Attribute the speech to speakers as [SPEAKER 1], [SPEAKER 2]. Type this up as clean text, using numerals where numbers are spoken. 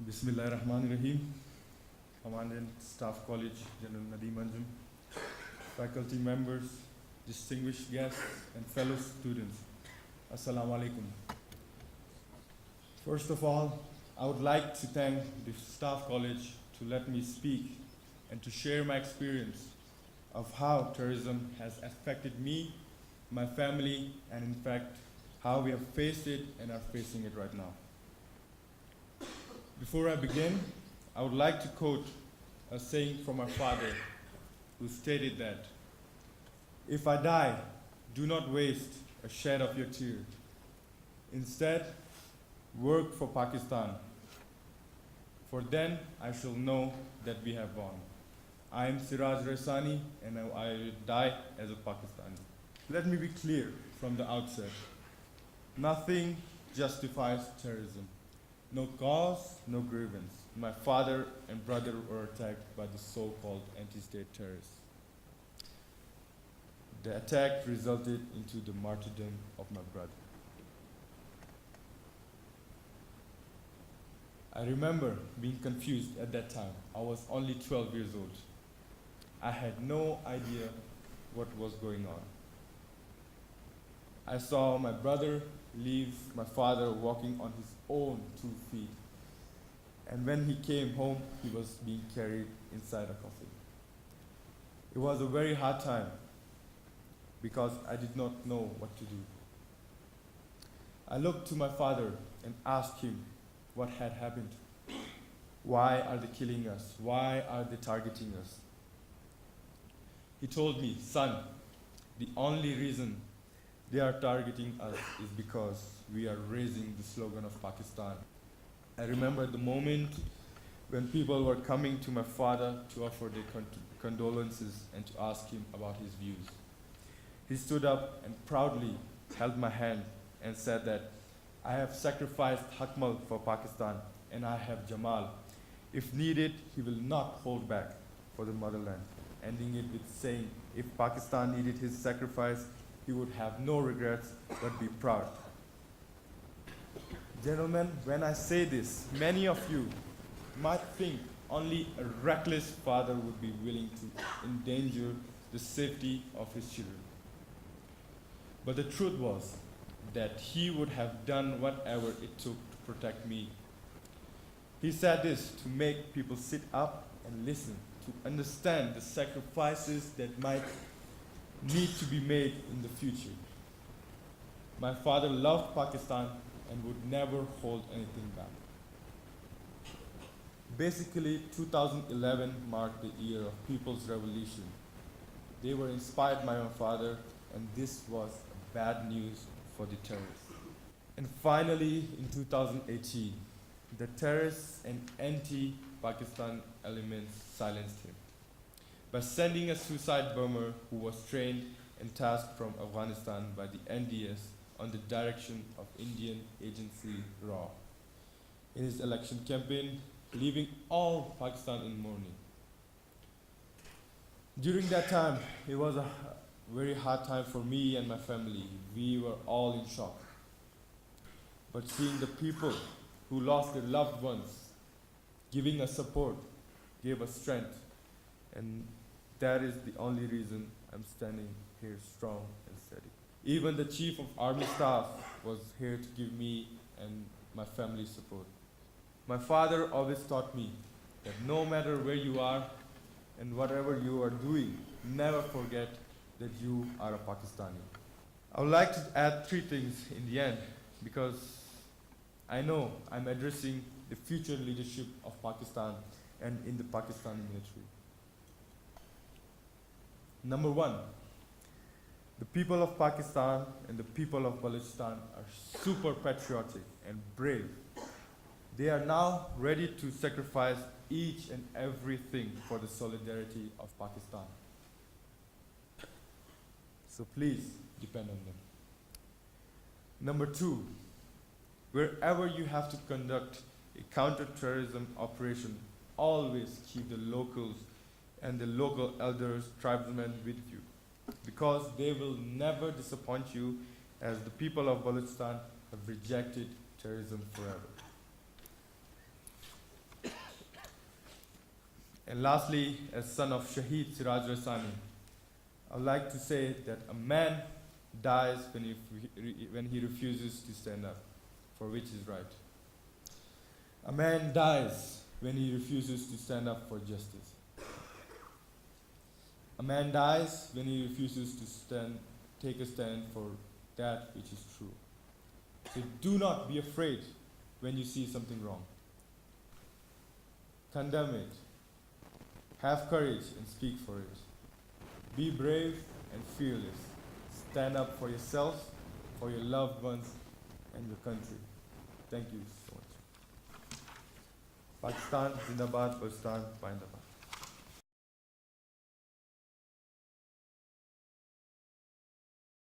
[SPEAKER 1] Bismillahirrahmanirrahim. Commandant, Staff College, General Nadeem Anjum, faculty members, distinguished guests, and fellow students. Assalamu alaikum. First of all, I would like to thank the Staff College to let me speak and to share my experience of how terrorism has affected me, my family, and in fact, how we have faced it and are facing it right now. Before I begin, I would like to quote a saying from my father who stated that, "If I die, do not waste a shed of your tear. Instead, work for Pakistan, for then I shall know that we have won. I am Raisani and I will die as a Pakistani." Let me be clear from the outset. Nothing justifies terrorism. No cause, no grievance. My father and brother were attacked by the so-called anti-state terrorists. The attack resulted into the martyrdom of my brother. I remember being confused at that time. I was only 12 years old. I had no idea what was going on. I saw my brother leave my father walking on his own 2 feet. And when he came home, he was being carried inside a coffin. It was a very hard time because I did not know what to do. I looked to my father and asked him what had happened. Why are they killing us? Why are they targeting us? He told me, "Son, the only reason they are targeting us is because we are raising the slogan of Pakistan." I remember the moment when people were coming to my father to offer their condolences and to ask him about his views. He stood up and proudly held my hand and said that, "I have sacrificed Hakmal for Pakistan and I have Jamal. If needed, he will not hold back for the motherland," ending it with saying, if Pakistan needed his sacrifice, he would have no regrets but be proud. Gentlemen, when I say this, many of you might think only a reckless father would be willing to endanger the safety of his children. But the truth was that he would have done whatever it took to protect me. He said this to make people sit up and listen, to understand the sacrifices that might need to be made in the future. My father loved Pakistan and would never hold anything back. Basically, 2011 marked the year of People's Revolution. They were inspired by my father, and this was bad news for the terrorists. And finally, in 2018, the terrorists and anti-Pakistan elements silenced him by sending a suicide bomber who was trained and tasked from Afghanistan by the NDS on the direction of Indian agency RAW in his election campaign, leaving all Pakistan in mourning. During that time, it was a very hard time for me and my family. We were all in shock. But seeing the people who lost their loved ones giving us support gave us strength, and that is the only reason I'm standing here strong and steady. Even the Chief of Army Staff was here to give me and my family support. My father always taught me that no matter where you are and whatever you are doing, never forget that you are a Pakistani. I would like to add 3 things in the end because I know I'm addressing the future leadership of Pakistan and in the Pakistani military. Number 1, the people of Pakistan and the people of Balochistan are super patriotic and brave. They are now ready to sacrifice each and everything for the solidarity of Pakistan. So please depend on them. Number 2, wherever you have to conduct a counter-terrorism operation, always keep the locals and the local elders, tribesmen with you, because they will never disappoint you, as the people of Balochistan have rejected terrorism forever. And lastly, as son of Shaheed Siraj Raisani, I would like to say that a man dies when he refuses to stand up for which is right. A man dies when he refuses to stand up for justice. A man dies when he refuses to take a stand for that which is true. So do not be afraid when you see something wrong. Condemn it. Have courage and speak for it. Be brave and fearless. Stand up for yourself, for your loved ones, and your country. Thank you so much. Pakistan, Zindabad, Pakistan, Pindabad.